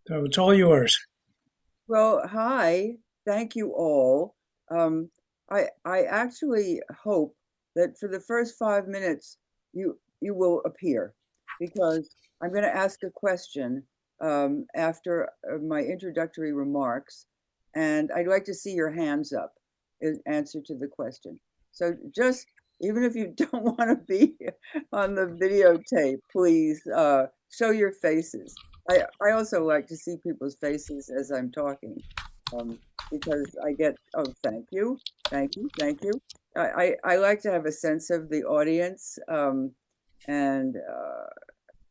So it's all yours. Well, hi. Thank you all. Um, I actually hope that for the first 5 minutes you will appear because I'm going to ask a question after my introductory remarks, and I'd like to see your hands up in answer to the question. So just even if you don't want to be on the videotape, please show your faces. I also like to see people's faces as I'm talking, um, because I get, oh, thank you, thank you, thank you. I like to have a sense of the audience, and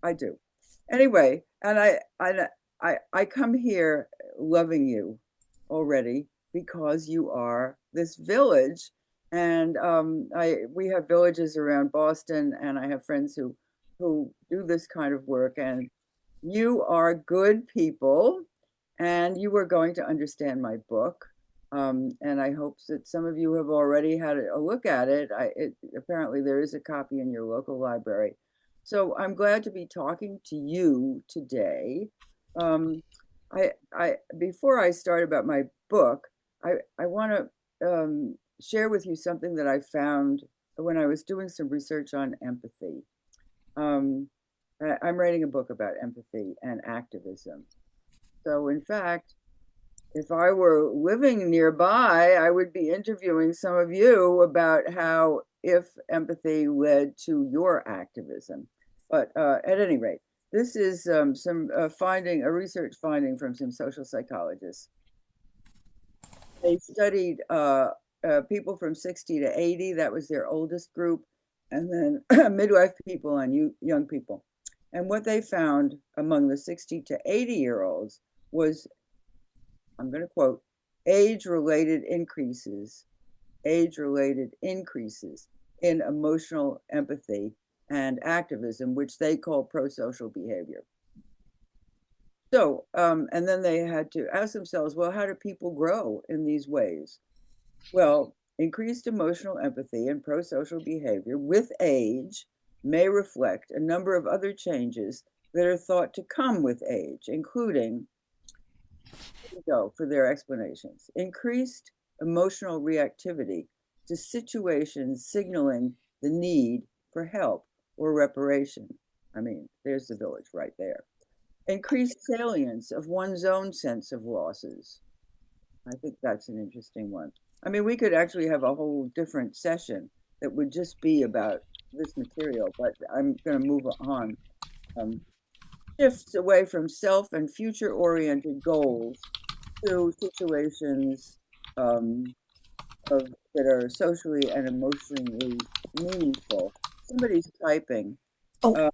I do. Anyway, and I come here loving you already because you are this village, and I we have villages around Boston, and I have friends who do this kind of work, and you are good people, and you are going to understand my book. And I hope that some of you have already had a look at it. Apparently there is a copy in your local library. So I'm glad to be talking to you today. Um, Before I start about my book, I want to share with you something that I found when I was doing some research on empathy. Um, I'm writing a book about empathy and activism. So, in fact, if I were living nearby, I would be interviewing some of you about how if empathy led to your activism. But at any rate, this is some a research finding from some social psychologists. They studied people from 60 to 80, that was their oldest group, and then midlife people and young people. And what they found among the 60 to 80-year-olds was, I'm going to quote, age-related increases, age-related increases in emotional empathy and activism, which they call pro-social behavior. So, and then they had to ask themselves, well, how do people grow in these ways? Well, increased emotional empathy and pro-social behavior with age may reflect a number of other changes that are thought to come with age, including, here we go for their explanations, increased emotional reactivity to situations signaling the need for help or reparation. I mean, there's the village right there. Increased salience of one's own sense of losses. I think that's an interesting one. I mean, we could actually have a whole different session that would just be about this material, but I'm going to move on. Um, Shifts away from self and future oriented goals to situations um, that are socially and emotionally meaningful. Somebody's typing. Oh, Uh,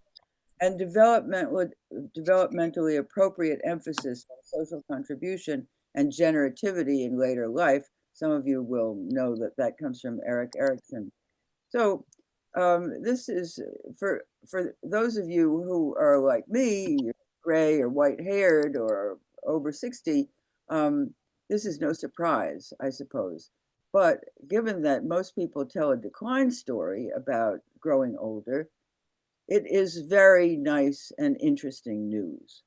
and developmentally appropriate emphasis on social contribution and generativity in later life. Some of you will know that that comes from Eric Erickson. So this is for those of you who are like me, you're gray or white haired or over 60. Um, this is no surprise, I suppose. But given that most people tell a decline story about growing older, it is very nice and interesting news.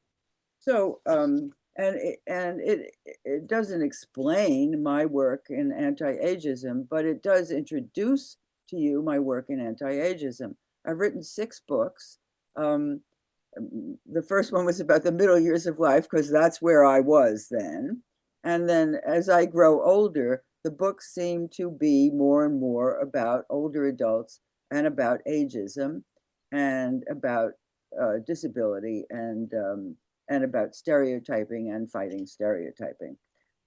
So, it doesn't explain my work in anti-ageism, but it does introduce to you my work in anti-ageism. I've written 6 books. Um, the first one was about the middle years of life because that's where I was then. And then as I grow older, the books seem to be more and more about older adults and about ageism and about disability and about stereotyping and fighting stereotyping.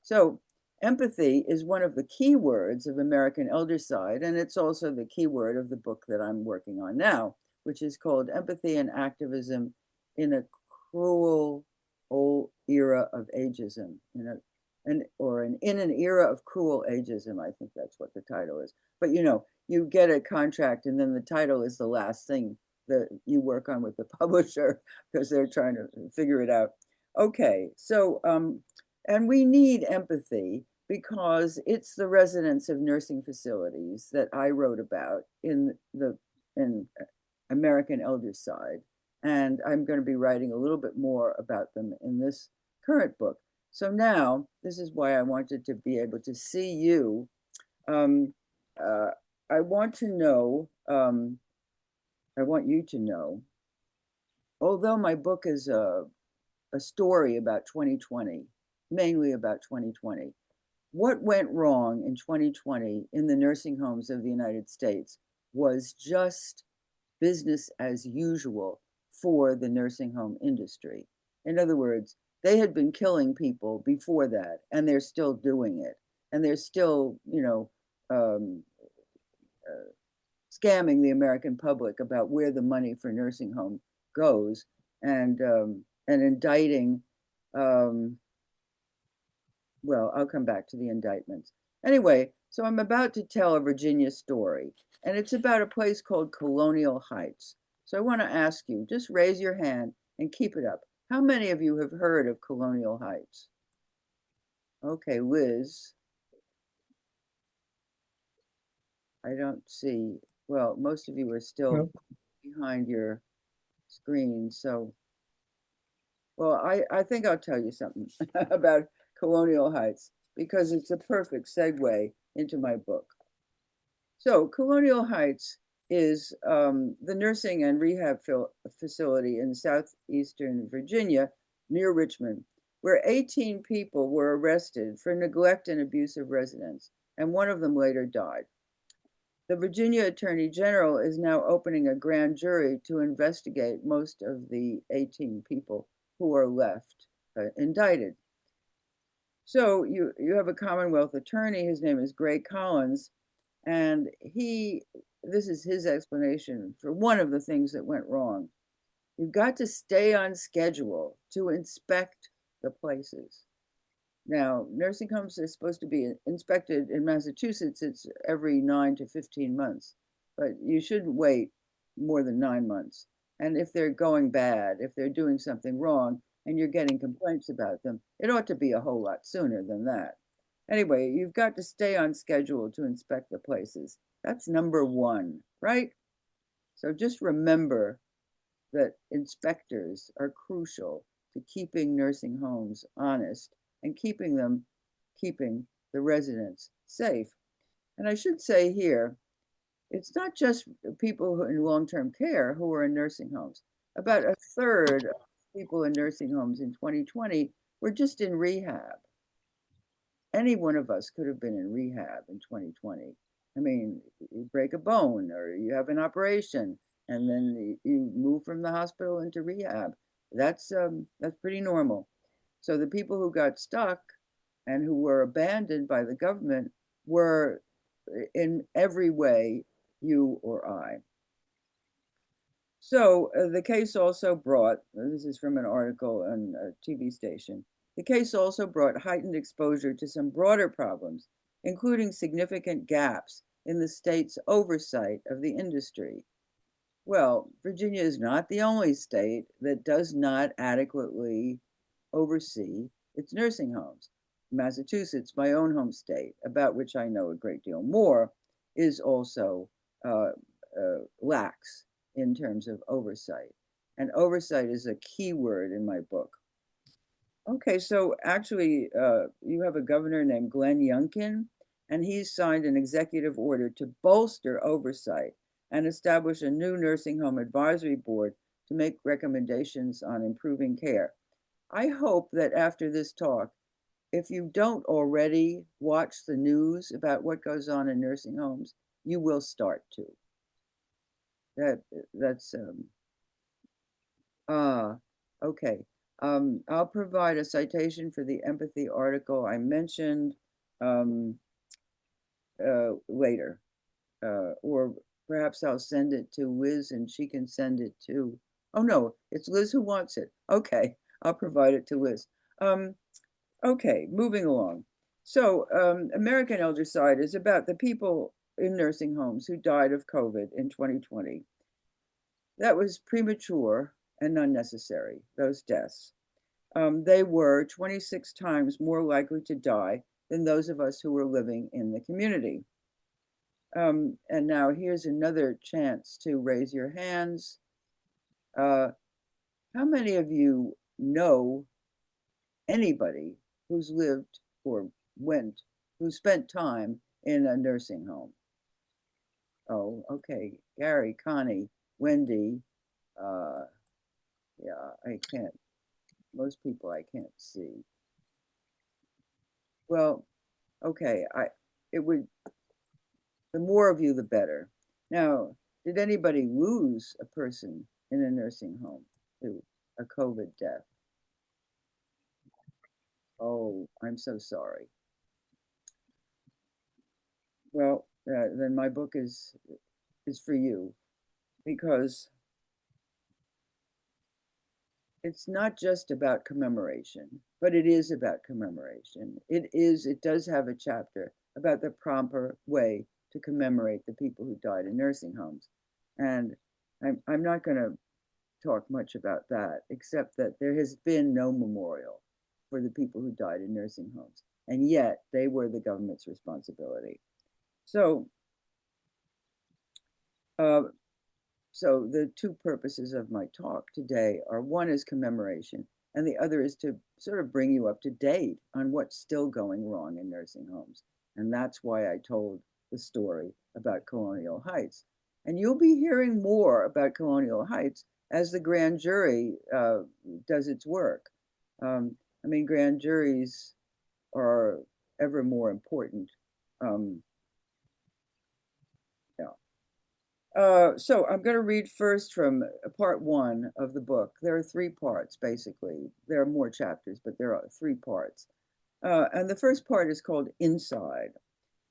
So empathy is one of the key words of American Eldercide, and it's also the key word of the book that I'm working on now, which is called Empathy and Activism in a Cruel Old Era of Ageism, in an era of cruel ageism. I think that's what the title is. But you get a contract and then the title is the last thing that you work on with the publisher because they're trying to figure it out. Okay, so and we need empathy because it's the residents of nursing facilities that I wrote about in American Eldercide, and I'm going to be writing a little bit more about them in this current book. So now, this is why I wanted to be able to see you. Um, uh, I want to know, I want you to know, although my book is a story about 2020, mainly about 2020, what went wrong in 2020 in the nursing homes of the United States was just business as usual for the nursing home industry. In other words, they had been killing people before that, and they're still doing it. And they're still, um, uh, scamming the American public about where the money for nursing home goes, and indicting. Um, well, I'll come back to the indictments. Anyway, so I'm about to tell a Virginia story, and it's about a place called Colonial Heights. So I want to ask you, just raise your hand and keep it up. How many of you have heard of Colonial Heights? Okay, Liz, I don't see. Well, most of you are still Well, behind your screen, so well, I think I'll tell you something about Colonial Heights because it's a perfect segue into my book. So Colonial Heights is the nursing and rehab facility in southeastern Virginia near Richmond, where 18 people were arrested for neglect and abuse of residents, and one of them later died. The Virginia Attorney General is now opening a grand jury to investigate most of the 18 people who are left indicted. So you have a Commonwealth attorney. His name is Gray Collins, and this is his explanation for one of the things that went wrong. You've got to stay on schedule to inspect the places. Now, nursing homes are supposed to be inspected in Massachusetts, it's every 9 to 15 months, but you shouldn't wait more than 9 months. And if they're going bad, if they're doing something wrong and you're getting complaints about them, it ought to be a whole lot sooner than that. Anyway, you've got to stay on schedule to inspect the places. That's number one, right? So just remember that inspectors are crucial to keeping nursing homes honest and keeping the residents safe. And I should say here, it's not just people in long-term care who are in nursing homes. About a third of people in nursing homes in 2020 were just in rehab. Any one of us could have been in rehab in 2020. I mean, you break a bone or you have an operation and then you move from the hospital into rehab. That's pretty normal. So the people who got stuck and who were abandoned by the government were in every way you or I. So the case also brought, this is from an article on a TV station, the case also brought heightened exposure to some broader problems, including significant gaps in the state's oversight of the industry. Well, Virginia is not the only state that does not adequately oversee its nursing homes. Massachusetts, my own home state, about which I know a great deal more, is also uh, lax in terms of oversight. And oversight is a key word in my book. Okay, so actually, you have a governor named Glenn Youngkin, and he's signed an executive order to bolster oversight and establish a new nursing home advisory board to make recommendations on improving care. I hope that after this talk, if you don't already watch the news about what goes on in nursing homes, you will start to. That's ah okay. I'll provide a citation for the empathy article I mentioned um, later, or perhaps I'll send it to Liz and she can send it to. Oh no, it's Liz who wants it. Okay, I'll provide it to Liz. Um, okay, moving along. So, American Eldercide is about the people in nursing homes who died of COVID in 2020. That was premature and unnecessary, those deaths. They were 26 times more likely to die than those of us who were living in the community. And now here's another chance to raise your hands. How many of you know anybody who's lived or went, who spent time in a nursing home. Oh, okay. Gary, Connie, Wendy. Uh, yeah, I can't. Most people I can't see. Well, okay. It would, the more of you, the better. Now, did anybody lose a person in a nursing home to a COVID death? Oh, I'm so sorry. Well, then my book is for you because it's not just about commemoration, but it is about commemoration. It does have a chapter about the proper way to commemorate the people who died in nursing homes. And I'm not going to talk much about that, except that there has been no memorial for the people who died in nursing homes. And yet they were the government's responsibility. So, uh, So the two purposes of my talk today are one is commemoration, and the other is to sort of bring you up to date on what's still going wrong in nursing homes. And that's why I told the story about Colonial Heights. And you'll be hearing more about Colonial Heights as the grand jury does its work. I mean, grand juries are ever more important. Um, yeah. So I'm going to read first from part one of the book. There are three parts, basically. There are more chapters, but there are three parts. And the first part is called Inside.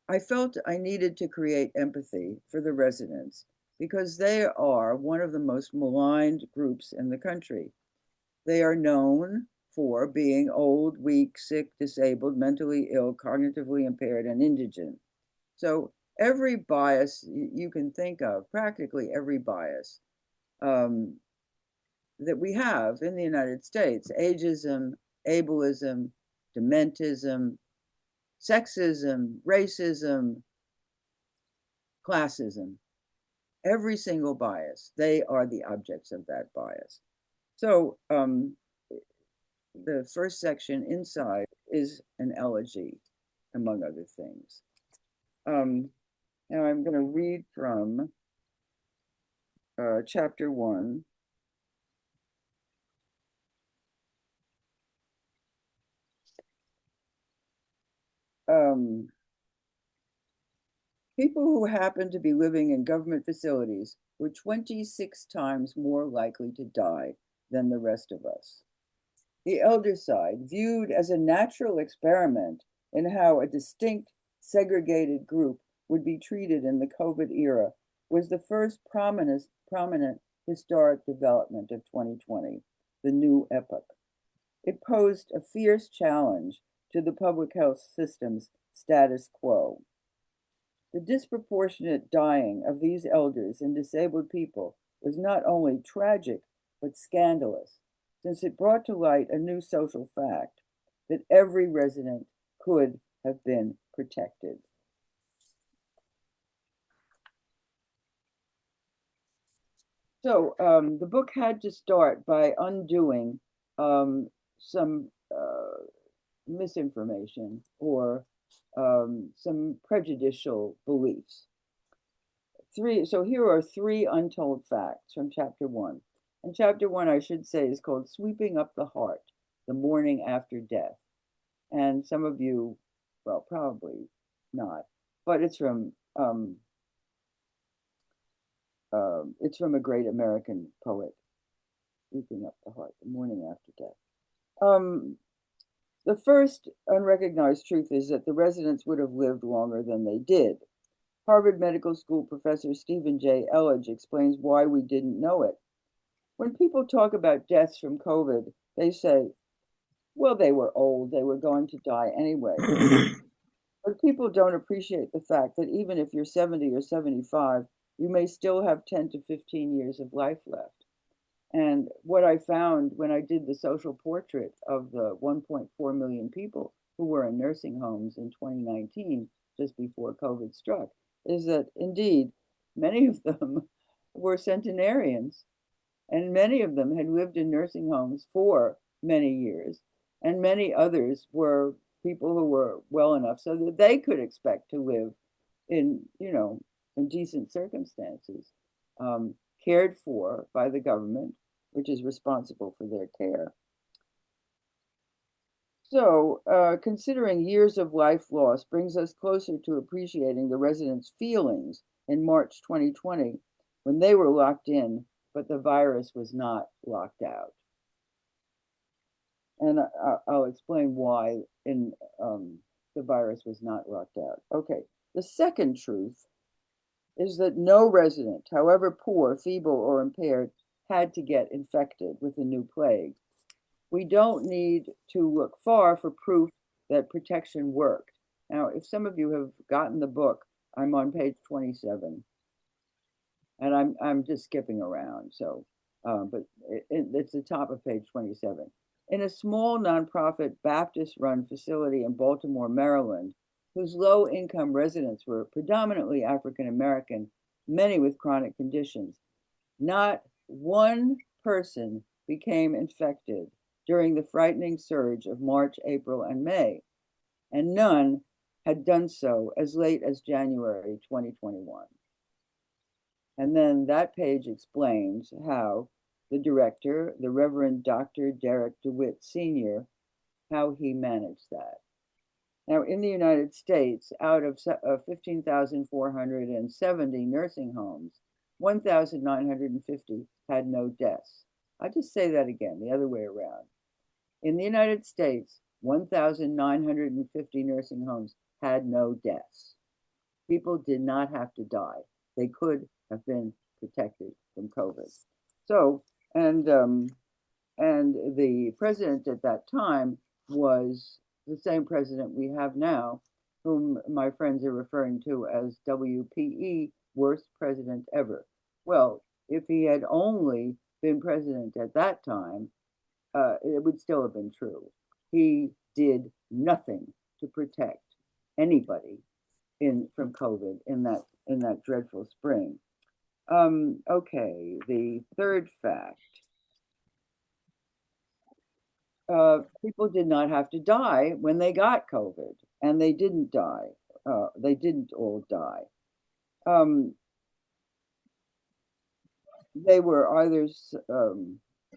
I felt I needed to create empathy for the residents because they are one of the most maligned groups in the country. They are known for being old, weak, sick, disabled, mentally ill, cognitively impaired, and indigent. So every bias you can think of, practically every bias um, that we have in the United States, ageism, ableism, dementism, sexism, racism, classism, every single bias, they are the objects of that bias. So the first section, Inside, is an elegy, among other things. Now I'm going to read from chapter one. Um, People who happen to be living in government facilities were 26 times more likely to die than the rest of us. The Eldercide, viewed as a natural experiment in how a distinct, segregated group would be treated in the COVID era, was the first prominent historic development of 2020, the new epoch. It posed a fierce challenge to the public health system's status quo. The disproportionate dying of these elders and disabled people was not only tragic, but scandalous, since it brought to light a new social fact that every resident could have been protected. So the book had to start by undoing some misinformation or some prejudicial beliefs. So here are three untold facts from chapter one. And chapter one, I should say, is called Sweeping Up the Heart, the Morning After Death. And some of you, well, probably not, but it's from a great American poet, Sweeping Up the Heart, the Morning After Death. The first unrecognized truth is that the residents would have lived longer than they did. Harvard Medical School professor Stephen J. Elledge explains why we didn't know it. When people talk about deaths from COVID, they say, well, they were old, they were going to die anyway. But people don't appreciate the fact that even if you're 70 or 75, you may still have 10 to 15 years of life left. And what I found when I did the social portrait of the 1.4 million people who were in nursing homes in 2019, just before COVID struck, is that indeed many of them were centenarians, and many of them had lived in nursing homes for many years, and many others were people who were well enough so that they could expect to live in, in decent circumstances, cared for by the government, which is responsible for their care. So, considering years of life loss brings us closer to appreciating the residents' feelings in March 2020 when they were locked in, but the virus was not locked out. And I'll explain why the virus was not locked out. Okay, the second truth is that no resident, however poor, feeble, or impaired, had to get infected with the new plague. We don't need to look far for proof that protection worked. Now, if some of you have gotten the book, I'm on page 27, and I'm just skipping around. So, but it's the top of page 27. In a small nonprofit Baptist-run facility in Baltimore, Maryland, whose low-income residents were predominantly African American, many with chronic conditions, not one person became infected during the frightening surge of March, April, and May, and none had done so as late as January 2021. And then that page explains how the director, the Reverend Dr. Derek DeWitt Sr., how he managed that. Now, in the United States, out of 15,470 nursing homes, 1,950 had no deaths. I'll just say that again, the other way around. In the United States, 1,950 nursing homes had no deaths. People did not have to die. They could have been protected from COVID. So, and the president at that time was the same president we have now, whom my friends are referring to as WPE, worst president ever. Well, if he had only been president at that time, it would still have been true. He did nothing to protect anybody from COVID in that dreadful spring. Okay, the third fact. People did not have to die when they got COVID, and they didn't die. They didn't all die. They were either,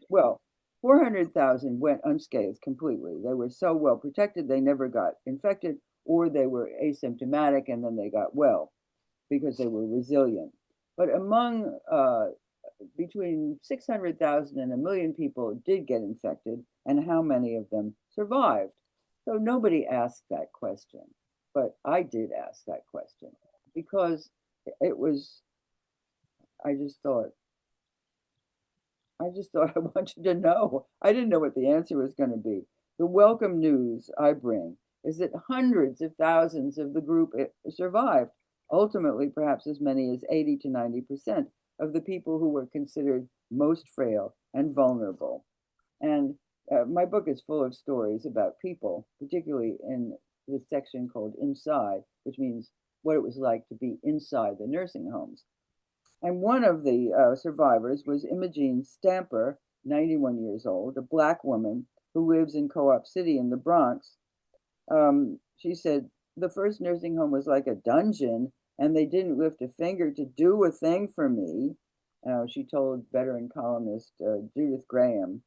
well, 400,000 went unscathed completely. They were so well protected, they never got infected, or they were asymptomatic and then they got well because they were resilient. But among between 600,000 and 1 million people did get infected, and how many of them survived? So nobody asked that question, but I did ask that question because it was, I just thought, I want you to know. I didn't know what the answer was going to be. The welcome news I bring is that hundreds of thousands of the group survived, ultimately perhaps as many as 80 to 90% of the people who were considered most frail and vulnerable. And my book is full of stories about people, particularly in the section called Inside, which means what it was like to be inside the nursing homes. And one of the survivors was Imogene Stamper, 91 years old, a Black woman who lives in Co-op City in the Bronx. She said, the first nursing home was like a dungeon, and they didn't lift a finger to do a thing for me, she told veteran columnist Judith Graham.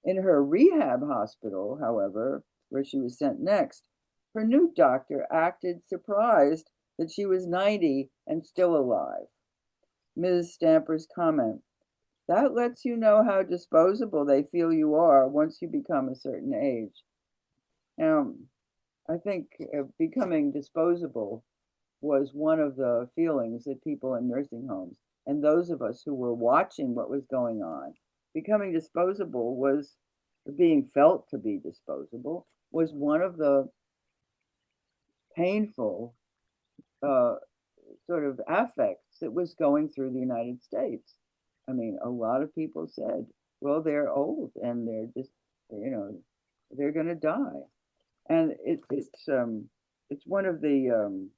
In her rehab hospital, however, where she was sent next, her new doctor acted surprised that she was 90 and still alive. Ms. Stamper's comment, that lets you know how disposable they feel you are once you become a certain age. Now, I think becoming disposable was one of the feelings that people in nursing homes and those of us who were watching what was going on, becoming disposable was, being felt to be disposable, was one of the painful sort of affects that was going through the United States. I mean, a lot of people said, well, they're old and they're just, they're going to die. And it's one of the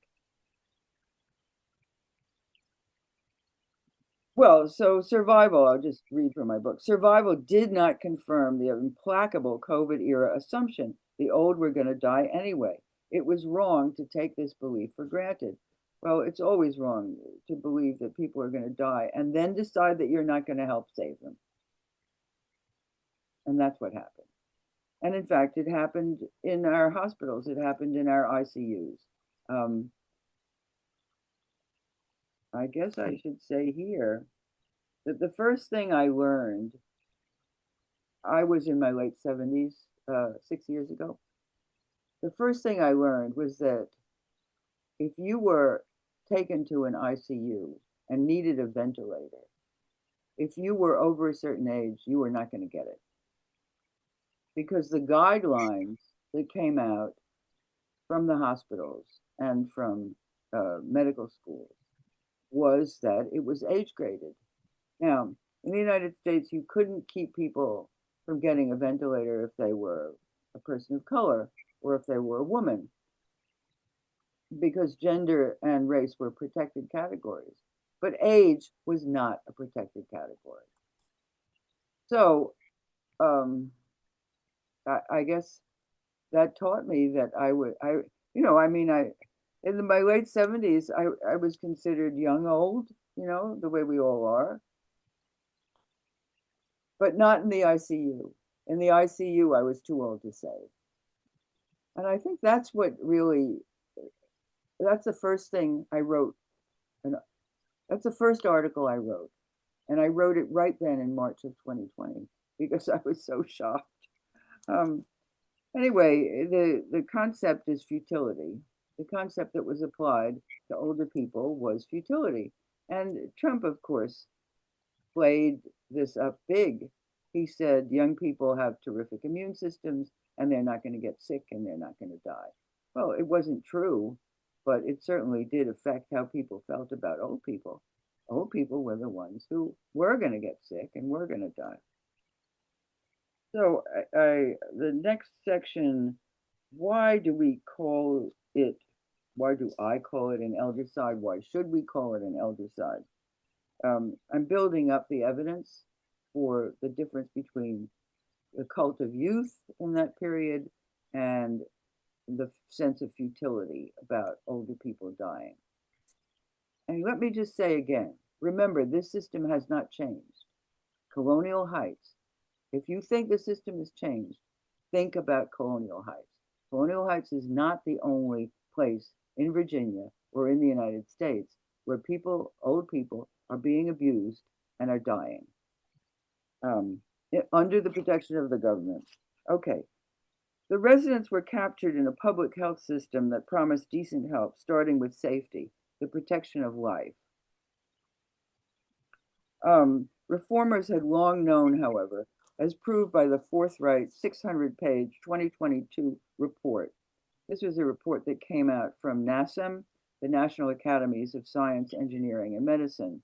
Well, so survival, I'll just read from my book. Survival did not confirm the implacable COVID era assumption the old were going to die anyway. It was wrong to take this belief for granted. Well, it's always wrong to believe that people are going to die and then decide that you're not going to help save them. And that's what happened. And in fact, it happened in our hospitals, it happened in our ICUs. Um, I guess I should say here that the first thing I learned, I was in my late 70s, 6 years ago. The first thing I learned was that if you were taken to an ICU and needed a ventilator, if you were over a certain age, you were not going to get it. Because the guidelines that came out from the hospitals and from medical schools was that it was age graded. Now, in the United States, you couldn't keep people from getting a ventilator if they were a person of color or if they were a woman, because gender and race were protected categories. But age was not a protected category. So I guess that taught me that in my late 70s, I was considered young old, the way we all are, but not in the ICU. In the ICU, I was too old to save. And I think that's the first thing I wrote. And that's the first article I wrote. And I wrote it right then in March of 2020 because I was so shocked. Um, anyway, the concept is futility. The concept that was applied to older people was futility. And Trump, of course, played this up big. He said young people have terrific immune systems and they're not going to get sick and they're not going to die. Well, it wasn't true, but it certainly did affect how people felt about old people. Old people were the ones who were going to get sick and were going to die. So the next section, why do we call it, why do I call it an eldercide? Why should we call it an eldercide? I'm building up the evidence for the difference between the cult of youth in that period and the sense of futility about older people dying. And let me just say again, remember, this system has not changed. Colonial Heights, if you think the system has changed, think about Colonial Heights. Colonial Heights is not the only place in Virginia or in the United States where old people, are being abused and are dying under the protection of the government. Okay, the residents were captured in a public health system that promised decent help, starting with safety, the protection of life. Reformers had long known, however, as proved by the forthright 600-page 2022 report. This was a report that came out from NASEM, the National Academies of Science, Engineering, and Medicine.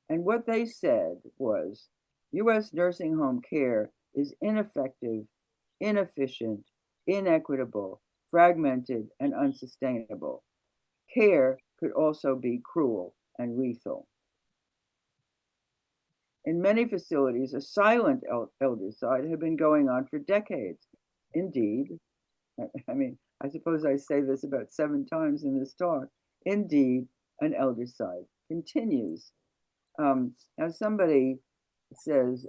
And what they said was US nursing home care is ineffective, inefficient, inequitable, fragmented, and unsustainable. Care could also be cruel and lethal. In many facilities, a silent eldercide had been going on for decades. Indeed, I suppose I say this about 7 times in this talk. Indeed, an eldercide continues. Now somebody says,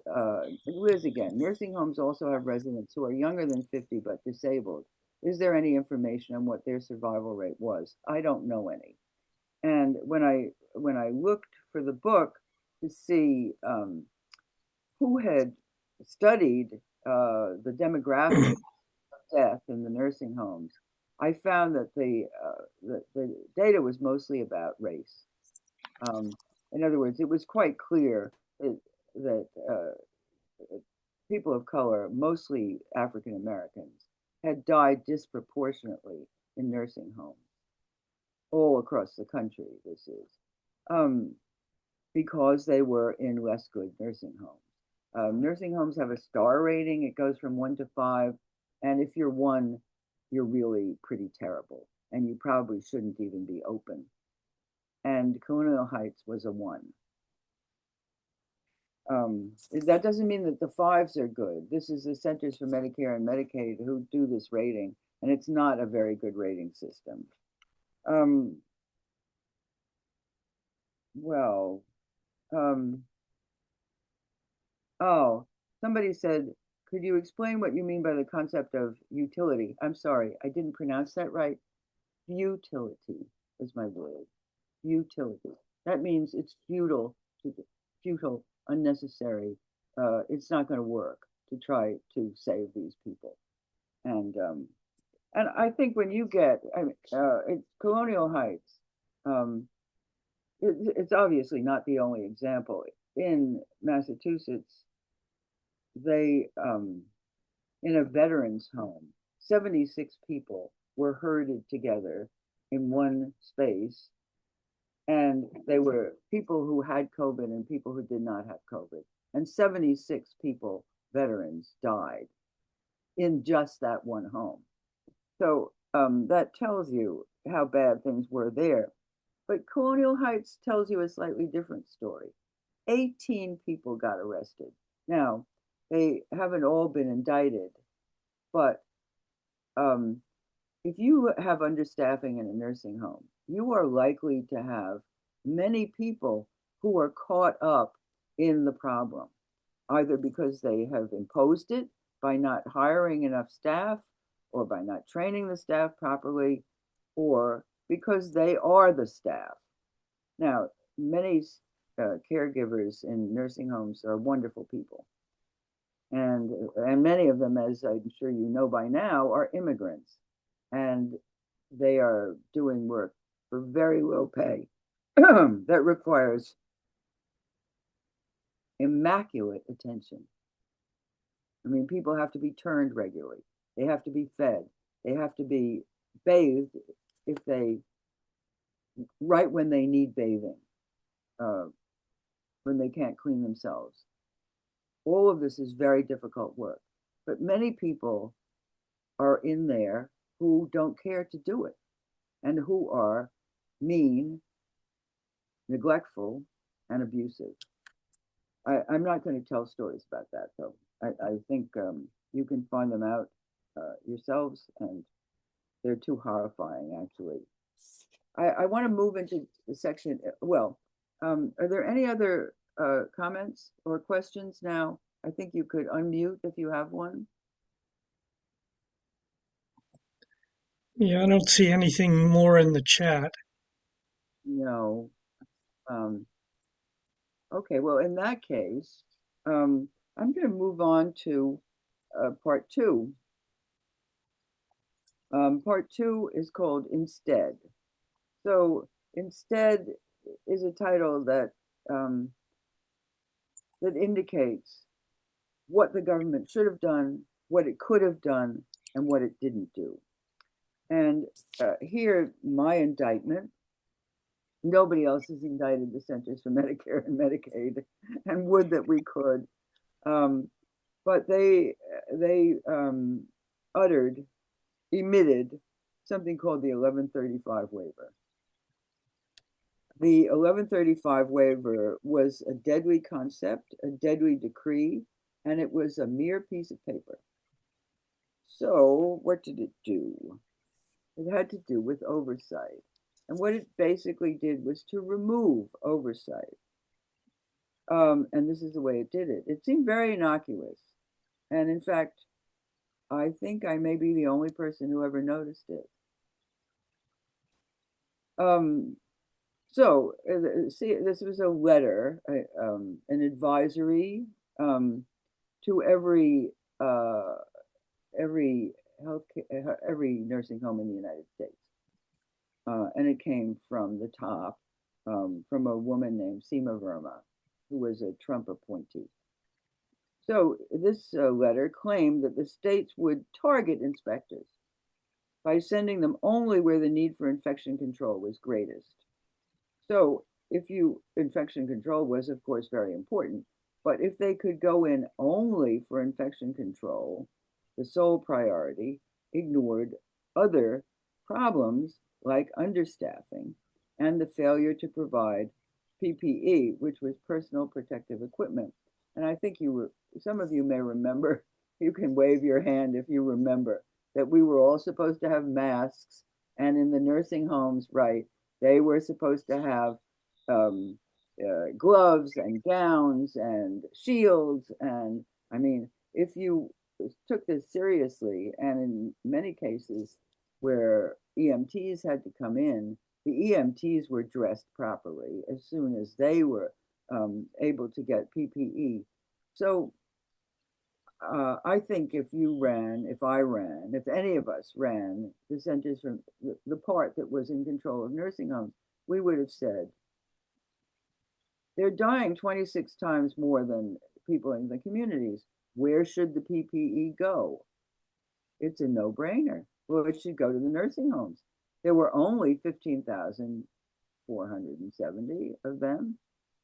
Liz again, nursing homes also have residents who are younger than 50 but disabled. Is there any information on what their survival rate was? I don't know any. And when I looked for the book to see who had studied the demographics of death in the nursing homes, I found that the data was mostly about race. In other words, it was quite clear that people of color, mostly African Americans, had died disproportionately in nursing homes all across the country. This is because they were in less good nursing homes. Nursing homes have a star rating. It goes from 1 to 5. And if you're 1, you're really pretty terrible. And you probably shouldn't even be open. And Colonial Heights was a 1. That doesn't mean that the fives are good. This is the Centers for Medicare and Medicaid who do this rating, and it's not a very good rating system. Well, oh, somebody said, could you explain what you mean by the concept of utility? I'm sorry, I didn't pronounce that right. Futility is my word. Futility. That means it's futile, unnecessary. It's not going to work to try to save these people. And I think when you get, Colonial Heights, it's obviously not the only example. In Massachusetts, they, in a veterans home, 76 people were herded together in one space. And they were people who had COVID and people who did not have COVID. And 76 people, veterans, died in just that one home. So that tells you how bad things were there. But Colonial Heights tells you a slightly different story. 18 people got arrested. Now, they haven't all been indicted, but if you have understaffing in a nursing home, you are likely to have many people who are caught up in the problem, either because they have imposed it by not hiring enough staff or by not training the staff properly, or because they are the staff. Now, many caregivers in nursing homes are wonderful people. And many of them, as I'm sure you know by now, are immigrants. And they are doing work for very low pay that requires immaculate attention. I mean, people have to be turned regularly. They have to be fed. They have to be bathed if they, right when they need bathing, when they can't clean themselves. All of this is very difficult work. But many people are in there who don't care to do it and who are mean, neglectful, and abusive. I'm not going to tell stories about that, though. I think you can find them out yourselves, and they're too horrifying, actually. I want to move into the section. Well, are there any other comments or questions now? I think you could unmute if you have one. Yeah, I don't see anything more in the chat. No. Okay, well, in that case, I'm going to move on to part two. Part two is called Instead. So Instead is a title that that indicates what the government should have done, what it could have done, and what it didn't do. And here, my indictment. Nobody else has indicted the Centers for Medicare and Medicaid, and would that we could. But they emitted something called the 1135 waiver. The 1135 waiver was a deadly concept, a deadly decree, and it was a mere piece of paper. So what did it do? It had to do with oversight. And what it basically did was to remove oversight. And this is the way it did it. It seemed very innocuous. And in fact, I think I may be the only person who ever noticed it. So, see, this was a letter, an advisory to every nursing home in the United States. And it came from the top, from a woman named Seema Verma, who was a Trump appointee. So this letter claimed that the states would target inspectors by sending them only where the need for infection control was greatest. So infection control was, of course, very important, but if they could go in only for infection control, the sole priority ignored other problems like understaffing and the failure to provide PPE, which was personal protective equipment. and I think some of you may remember, you can wave your hand if you remember, that we were all supposed to have masks, and in the nursing homes, right, they were supposed to have um, gloves and gowns and shields. And I mean, if you took this seriously, and in many cases where EMTs had to come in, the EMTs were dressed properly as soon as they were able to get PPE. So I think if you ran, if I ran, if any of us ran the centers from the part that was in control of nursing homes, we would have said, they're dying 26 times more than people in the communities. Where should the PPE go? It's a no-brainer. Well, it should go to the nursing homes. There were only 15,470 of them.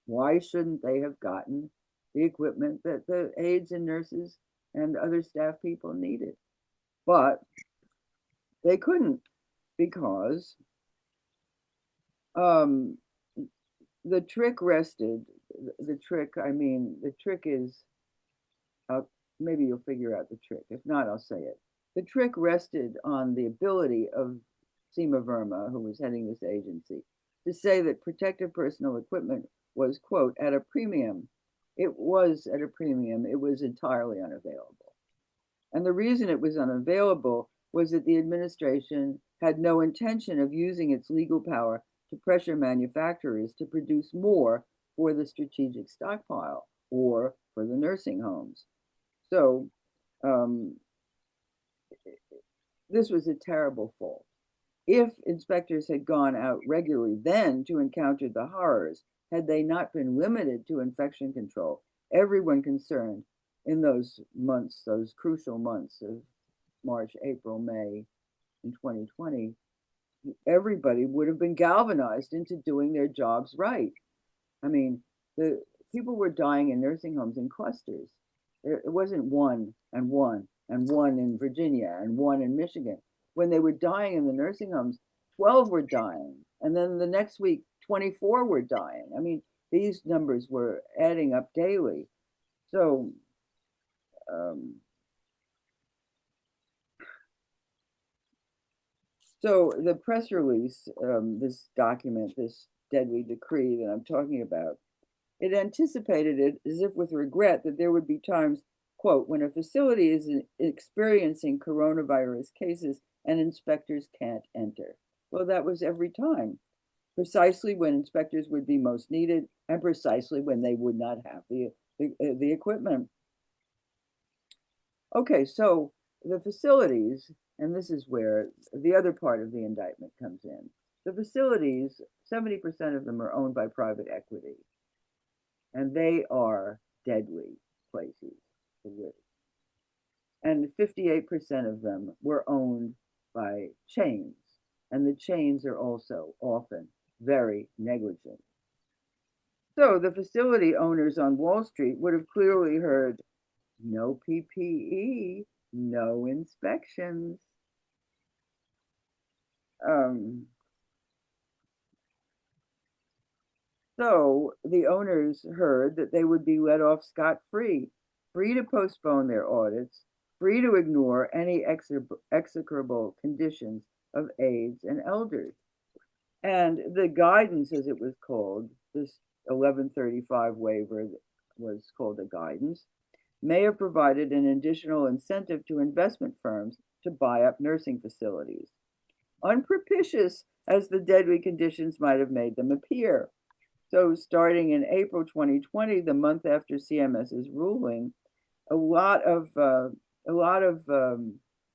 Why shouldn't they have gotten the equipment that the aides and nurses and other staff people needed? But they couldn't, because the trick rested. The trick, I mean, the trick is, maybe you'll figure out the trick. If not, I'll say it. The trick rested on the ability of Seema Verma, who was heading this agency, to say that protective personal equipment was, quote, at a premium. It was at a premium. It was entirely unavailable. And the reason it was unavailable was that the administration had no intention of using its legal power to pressure manufacturers to produce more for the strategic stockpile or for the nursing homes. So this was a terrible fault. If inspectors had gone out regularly then to encounter the horrors, had they not been limited to infection control, everyone concerned in those months, those crucial months of March, April, May in 2020, everybody would have been galvanized into doing their jobs right. I mean, the people were dying in nursing homes in clusters. It wasn't one and one and one in Virginia and one in Michigan. When they were dying in the nursing homes, 12 were dying. And then the next week, 24 were dying. I mean, these numbers were adding up daily. So, the press release, this document, this deadly decree that I'm talking about, it anticipated it as if with regret that there would be times, quote, when a facility is experiencing coronavirus cases and inspectors can't enter. Well, that was every time, precisely when inspectors would be most needed and precisely when they would not have the equipment. Okay, so the facilities, and this is where the other part of the indictment comes in. The facilities, 70% of them are owned by private equity, and they are deadly places to live. And 58% of them were owned by chains, and the chains are also often very negligent. So the facility owners on Wall Street would have clearly heard, no PPE, no inspections. So the owners heard that they would be let off scot-free, free to postpone their audits, free to ignore any execrable conditions of aides and elders. And the guidance, as it was called, this 1135 waiver was called a guidance, may have provided an additional incentive to investment firms to buy up nursing facilities, unpropitious as the deadly conditions might have made them appear. So starting in April 2020, the month after CMS's ruling, a lot of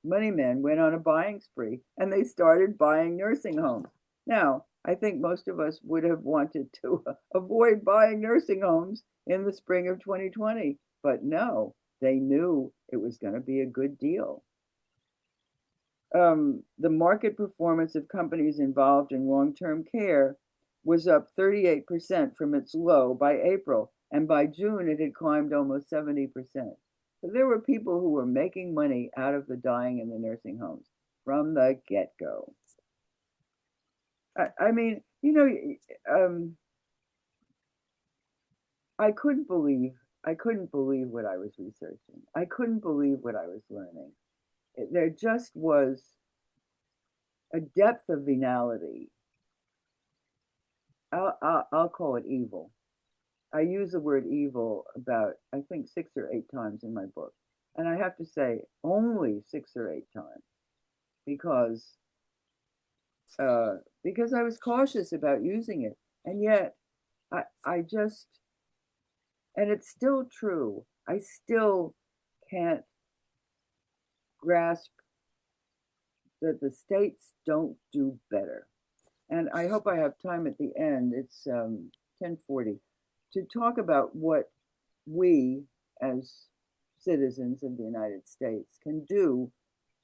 money men went on a buying spree, and they started buying nursing homes. Now, I think most of us would have wanted to avoid buying nursing homes in the spring of 2020, but no, they knew it was going to be a good deal. The market performance of companies involved in long-term care was up 38% from its low by April, and by June it had climbed almost 70%. So there were people who were making money out of the dying in the nursing homes from the get-go. I mean, I couldn't believe I couldn't believe what I was researching. I couldn't believe what I was learning. There just was a depth of venality. I'll call it evil. I use the word evil about, I think, 6 or 8 times in my book. And I have to say, only 6 or 8 times, because because I was cautious about using it. And yet, I just, and it's still true, I still can't grasp that the states don't do better. And I hope I have time at the end, it's 10:40, to talk about what we as citizens of the United States can do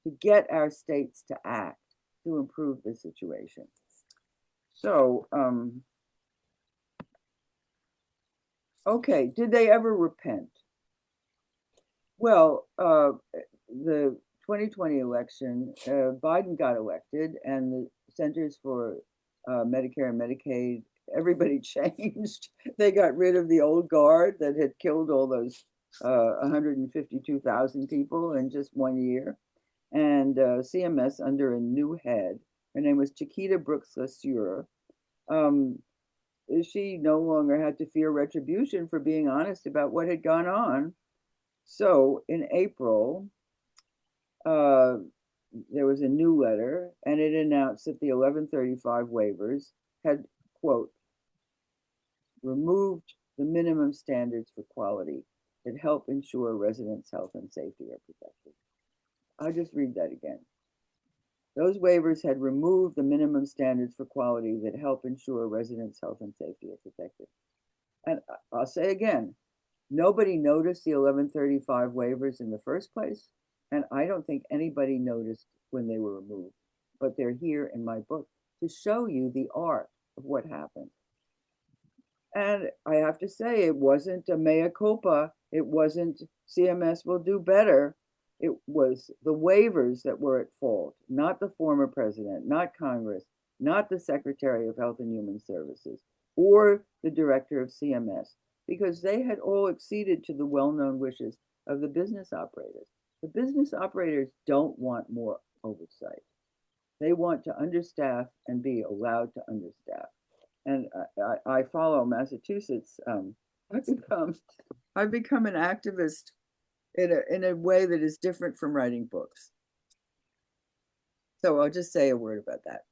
to get our states to act to improve the situation. So, okay, did they ever repent? Well, the 2020 election, Biden got elected, and the Centers for Medicare and Medicaid, everybody changed. They got rid of the old guard that had killed all those 152,000 people in just 1 year. And CMS, under a new head, her name was Chiquita Brooks LaSure, um, she no longer had to fear retribution for being honest about what had gone on. So in April, uh, there was a new letter, and it announced that the 1135 waivers had, quote, removed the minimum standards for quality that help ensure residents' health and safety are protected. I'll just read that again. Those waivers had removed the minimum standards for quality that help ensure residents' health and safety are protected. And I'll say again, nobody noticed the 1135 waivers in the first place, and I don't think anybody noticed when they were removed. But they're here in my book to show you the art of what happened. And I have to say, it wasn't a mea culpa. It wasn't CMS will do better. It was the waivers that were at fault, not the former president, not Congress, not the Secretary of Health and Human Services, or the director of CMS, because they had all acceded to the well-known wishes of the business operators. The business operators don't want more oversight. They want to understaff and be allowed to understaff. And I follow Massachusetts. I've become an activist in a way that is different from writing books. So I'll just say a word about that.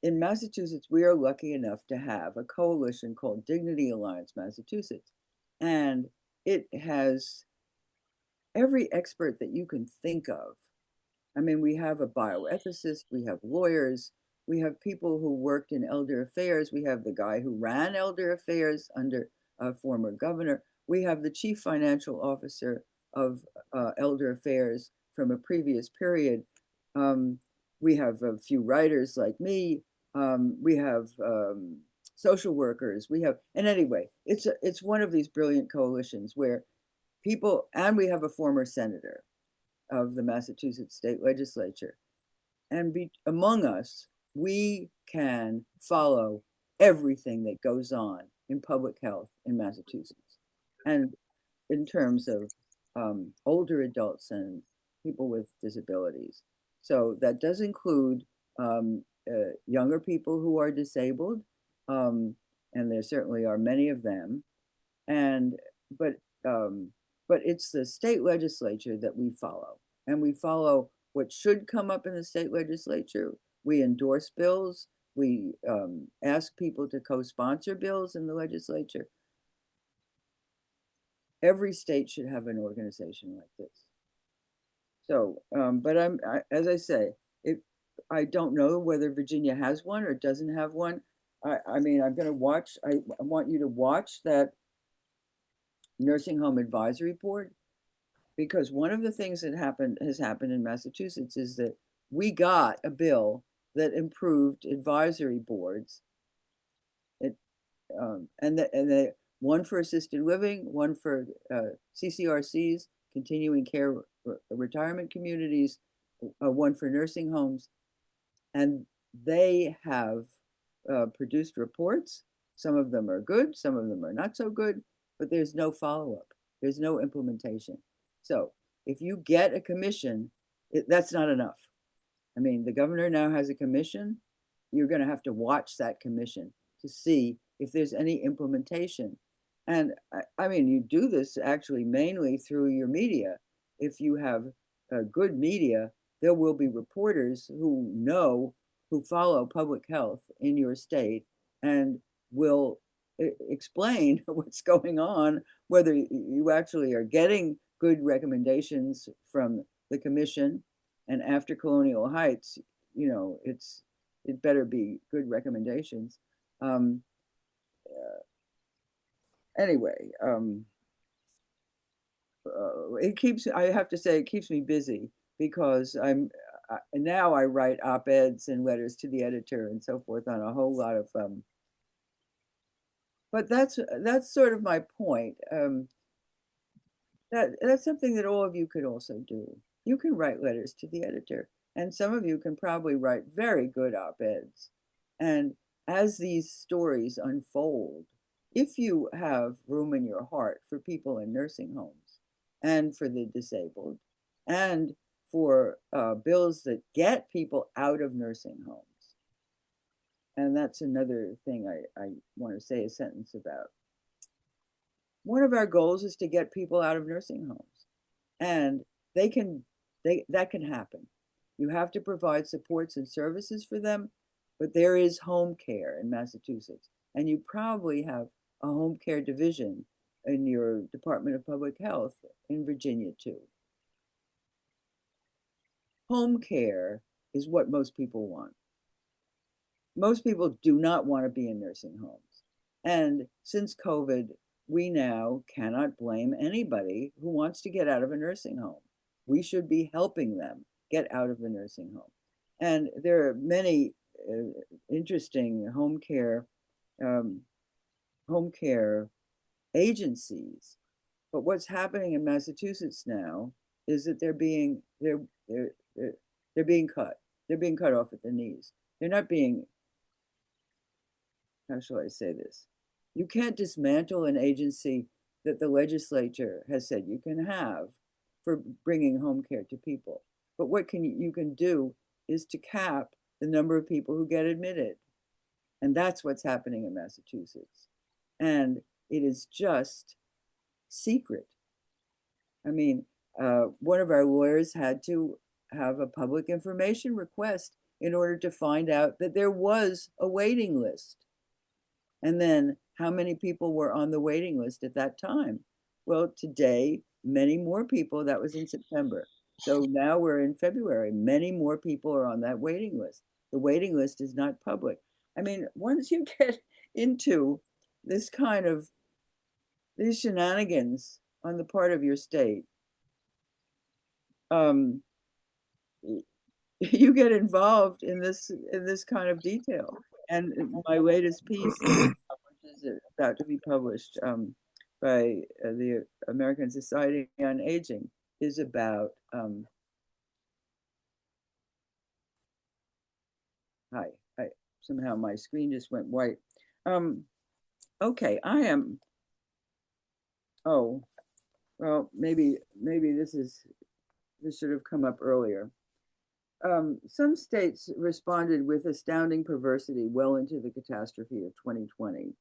In Massachusetts, we are lucky enough to have a coalition called Dignity Alliance Massachusetts, and it has every expert that you can think of. I mean, we have a bioethicist, we have lawyers, we have people who worked in elder affairs, we have the guy who ran elder affairs under a former governor, we have the chief financial officer of elder affairs from a previous period. We have a few writers like me. We have social workers. We have, and anyway, it's one of these brilliant coalitions where people, and we have a former senator of the Massachusetts state legislature. And among us, we can follow everything that goes on in public health in Massachusetts. And in terms of older adults and people with disabilities. So that does include younger people who are disabled, and there certainly are many of them. And but um, but it's the state legislature that we follow, and we follow what should come up in the state legislature. We endorse bills. We ask people to co-sponsor bills in the legislature. Every state should have an organization like this. So, but as I say, I don't know whether Virginia has one or doesn't have one. I mean, I'm going to watch. I want you to watch that nursing home advisory board, because one of the things that has happened in Massachusetts is that we got a bill that improved advisory boards. It and one for assisted living, one for CCRCs, continuing care retirement communities, one for nursing homes, and they have produced reports. Some of them are good, some of them are not so good, but there's no follow-up. There's no implementation. So if you get a commission, that's not enough. I mean, the governor now has a commission. You're going to have to watch that commission to see if there's any implementation. And I mean, you do this actually mainly through your media. If you have good media, there will be reporters who know, who follow public health in your state and will explain what's going on, whether you actually are getting good recommendations from the commission. And after Colonial Heights, you know, it better be good recommendations. Um, anyway, it keeps, I have to say, it keeps me busy because now I write op-eds and letters to the editor and so forth on a whole lot of, but that's sort of my point. That's something that all of you could also do. You can write letters to the editor, and some of you can probably write very good op-eds. And as these stories unfold, if you have room in your heart for people in nursing homes and for the disabled and for bills that get people out of nursing homes, and that's another thing I want to say a sentence about. One of our goals is to get people out of nursing homes, and that can happen. You have to provide supports and services for them, but there is home care in Massachusetts, and you probably have a home care division in your Department of Public Health in Virginia too. Home care is what most people want. Most people do not want to be in nursing homes. And since COVID, we now cannot blame anybody who wants to get out of a nursing home. We should be helping them get out of the nursing home. And there are many interesting um, home care agencies. But what's happening in Massachusetts now is that they're being cut. They're being cut off at the knees. They're not being, how shall I say this? You can't dismantle an agency that the legislature has said you can have for bringing home care to people. But what you can do is to cap the number of people who get admitted. And that's what's happening in Massachusetts. And it is just secret. I mean, one of our lawyers had to have a public information request in order to find out that there was a waiting list. And then how many people were on the waiting list at that time? Well, today, many more people, that was in September. So now we're in February, many more people are on that waiting list. The waiting list is not public. I mean, once you get into this kind of, these shenanigans on the part of your state, um, you get involved in this kind of detail. And my latest piece is about to be published by the American Society on Aging is about hi, I somehow my screen just went white. Okay, I am. Oh, well, maybe this should have come up earlier. Some states responded with astounding perversity well into the catastrophe of 2020.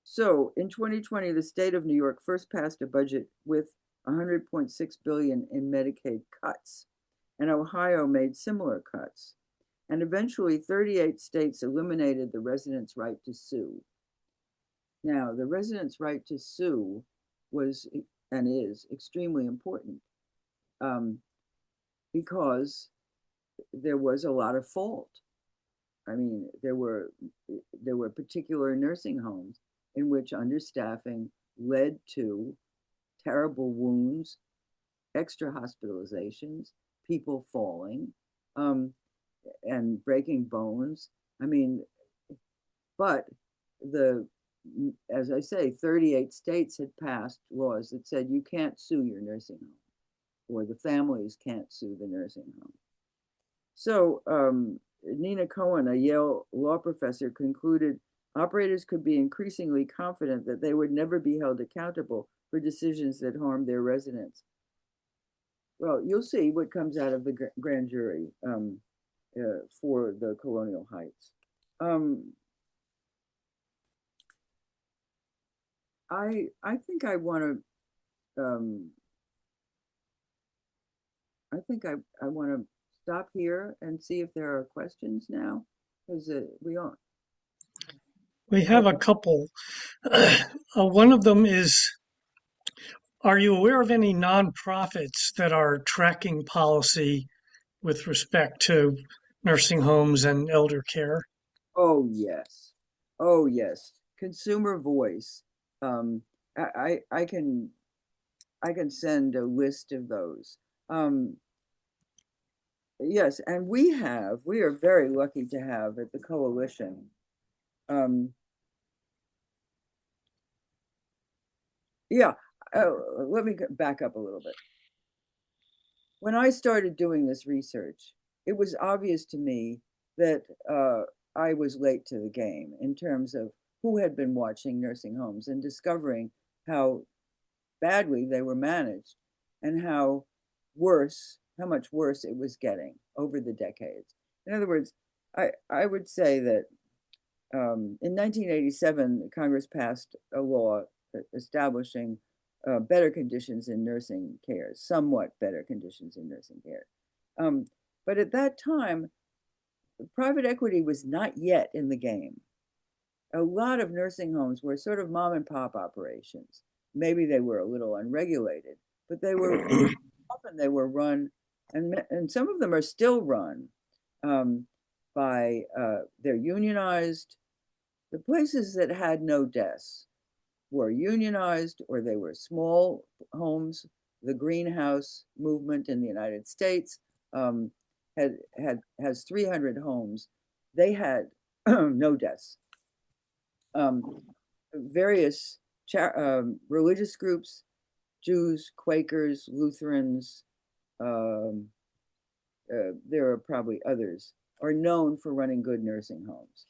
So in 2020, the state of New York first passed a budget with 100.6 billion in Medicaid cuts, and Ohio made similar cuts. And eventually 38 states eliminated the residents' right to sue. Now, the residents' right to sue was and is extremely important because there was a lot of fault. I mean, there were particular nursing homes in which understaffing led to terrible wounds, extra hospitalizations, people falling, and breaking bones. I mean, but as I say, 38 states had passed laws that said you can't sue your nursing home, or the families can't sue the nursing home. So Nina Cohen, a Yale law professor, concluded Operators could be increasingly confident that they would never be held accountable for decisions that harm their residents. Well, you'll see what comes out of the grand jury for the Colonial Heights. Um, I think I want to I think I want to stop here and see if there are questions now, because we all. We have a couple. One of them is, are you aware of any nonprofits that are tracking policy with respect to nursing homes and elder care? Oh yes, oh yes. Consumer Voice. Um, I can send a list of those. Um, yes, and we are very lucky to have at the coalition. Um, yeah, let me back up a little bit. When I started doing this research, it was obvious to me that I was late to the game in terms of who had been watching nursing homes and discovering how badly they were managed and how much worse it was getting over the decades. In other words, I would say that in 1987, Congress passed a law establishing better conditions in nursing care, somewhat better conditions in nursing care. Um, but at that time, private equity was not yet in the game. A lot of nursing homes were sort of mom and pop operations. Maybe they were a little unregulated, but they were often they were run, and some of them are still run um, by they're unionized. The places that had no deaths were unionized or they were small homes. The greenhouse movement in the United States um, has 300 homes. They had no deaths. Various religious groups, Jews, Quakers, Lutherans, um, there are probably others, are known for running good nursing homes.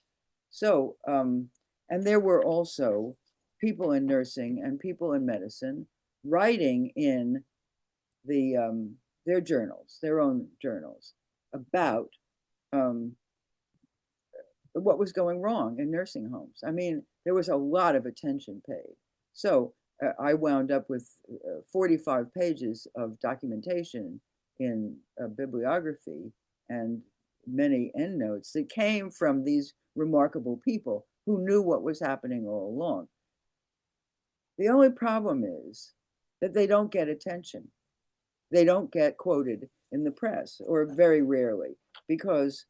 So, and there were also people in nursing and people in medicine writing in their journals, their own journals, about um, what was going wrong in nursing homes. I mean, there was a lot of attention paid. So I wound up with 45 pages of documentation in bibliography and many endnotes that came from these remarkable people who knew what was happening all along. The only problem is that they don't get attention. They don't get quoted in the press, or very rarely, because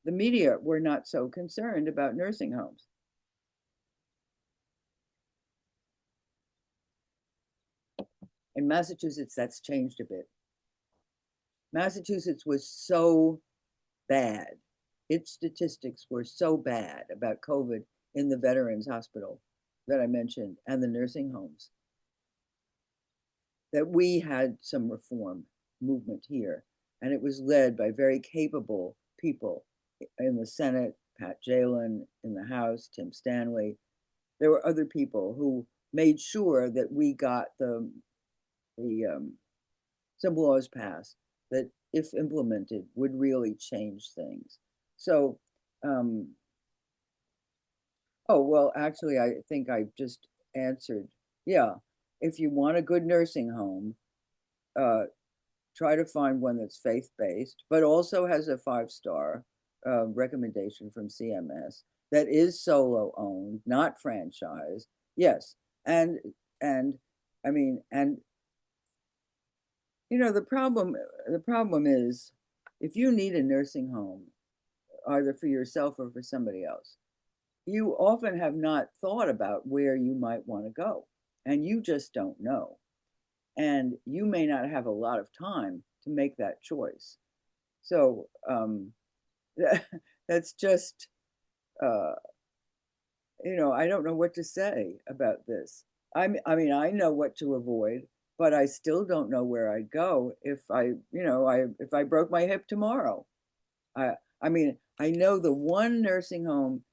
the media were not so concerned about nursing homes. In Massachusetts, that's changed a bit. Massachusetts was so bad. Its statistics were so bad about COVID in the Veterans Hospital that I mentioned and the nursing homes that we had some reform movement here. And it was led by very capable people in the Senate, Pat Jalen, in the House, Tim Stanley. There were other people who made sure that we got some laws passed that, if implemented, would really change things. So, oh, well, actually, I think I just answered. Yeah, if you want a good nursing home, try to find one that's faith-based, but also has a 5-star recommendation from CMS that is solo owned, not franchised. Yes, and and I mean, and the problem is, if you need a nursing home, either for yourself or for somebody else, you often have not thought about where you might want to go, and you just don't know. And you may not have a lot of time to make that choice. So that's just, uh, I don't know what to say about this. I mean, I know what to avoid, but I still don't know where I'd go if if I broke my hip tomorrow. I, I mean, I know the one nursing home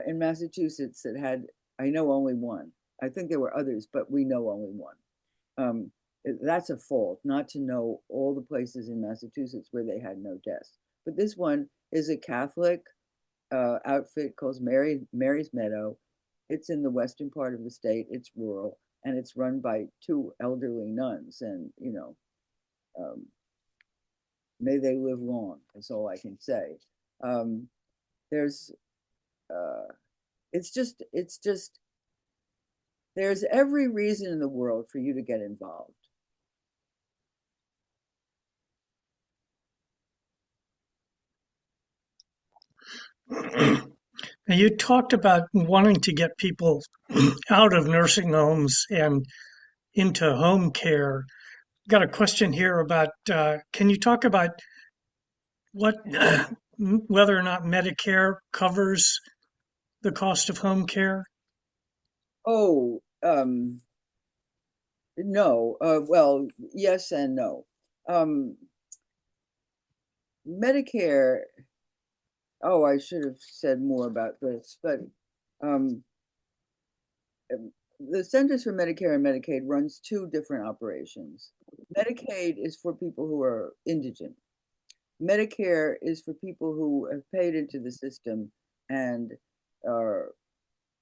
in Massachusetts that had, I know only one. I think there were others, but we know only one. That's a fault, not to know all the places in Massachusetts where they had no deaths. But this one is a Catholic outfit called Mary's Meadow. It's in the western part of the state. It's rural, and it's run by two elderly nuns. And um, may they live long. That's all I can say. Um, there's, uh, it's just, there's every reason in the world for you to get involved. Now, you talked about wanting to get people out of nursing homes and into home care. Got a question here about can you talk about what whether or not Medicare covers the cost of home care? Oh, no. Well, yes and no. Um, Medicare, oh, I should have said more about this, but um, the Centers for Medicare and Medicaid runs two different operations. Medicaid is for people who are indigent. Medicare is for people who have paid into the system and are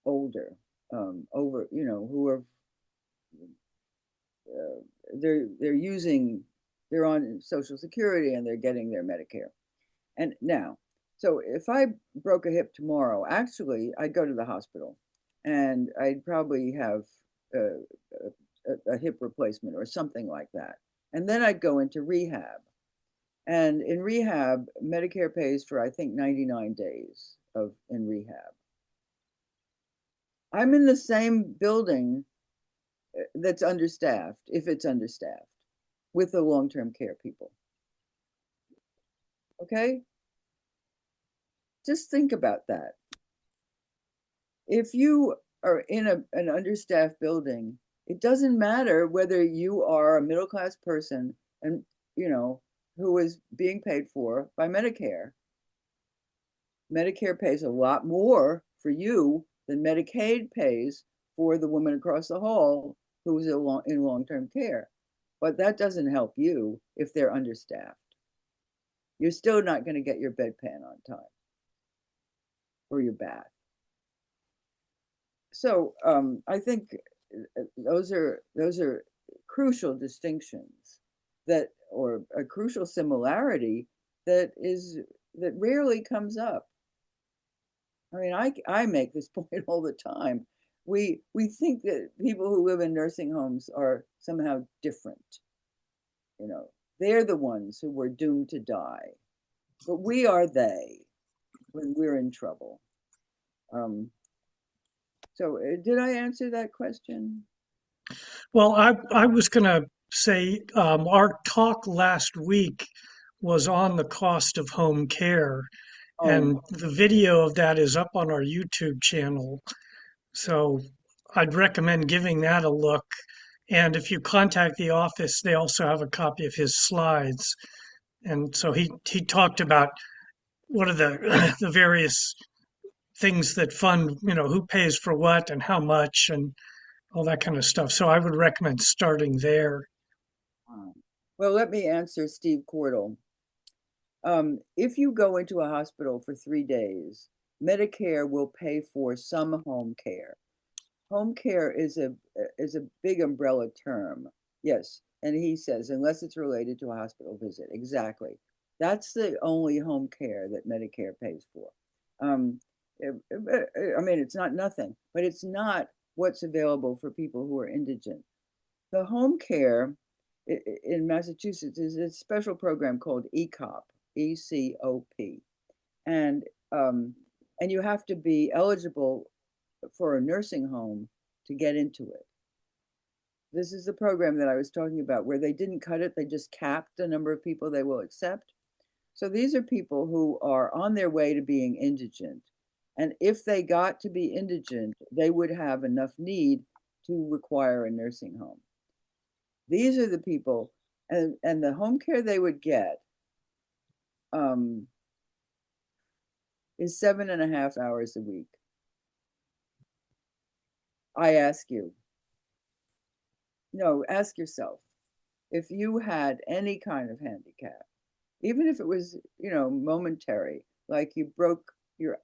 older, who are uh, they're using they're on Social Security and they're getting their Medicare. And now, so if I broke a hip tomorrow, actually, I'd go to the hospital and I'd probably have a, a hip replacement or something like that. And then I'd go into rehab. And in rehab, Medicare pays for, I think, 99 days of in rehab. I'm in the same building that's understaffed, if it's understaffed, with the long-term care people. Okay? Just think about that. If you are in an understaffed building, it doesn't matter whether you are a middle-class person and, who is being paid for by Medicare. Medicare pays a lot more for you than Medicaid pays for the woman across the hall who's in long-term care. But that doesn't help you if they're understaffed. You're still not going to get your bedpan on time or your bath. So I think those are crucial distinctions or a crucial similarity that rarely comes up. I mean, I make this point all the time. We think that people who live in nursing homes are somehow different. They're the ones who were doomed to die, but we are they when we're in trouble. So did I answer that question? Well, I was going to say our talk last week was on the cost of home care, Oh, and the video of that is up on our YouTube channel. So I'd recommend giving that a look. And if you contact the office, they also have a copy of his slides. And so he talked about what are the the various things that fund, who pays for what and how much and all that kind of stuff. So I would recommend starting there. well, let me answer Steve Cordell. If you go into a hospital for 3 days, Medicare will pay for some home care. Home care is a big umbrella term. Yes, and he says unless it's related to a hospital visit. Exactly. That's the only home care that Medicare pays for. Um, I mean, it's not nothing, but it's not what's available for people who are indigent. The home care in Massachusetts is a special program called ECOP, ECOP, and um, and you have to be eligible for a nursing home to get into it. This is the program that I was talking about where they didn't cut it, they just capped the number of people they will accept. So these are people who are on their way to being indigent. And if they got to be indigent, they would have enough need to require a nursing home. These are the people, and the home care they would get is 7.5 hours a week. I ask you, no, ask yourself, if you had any kind of handicap, even if it was, momentary, like you broke your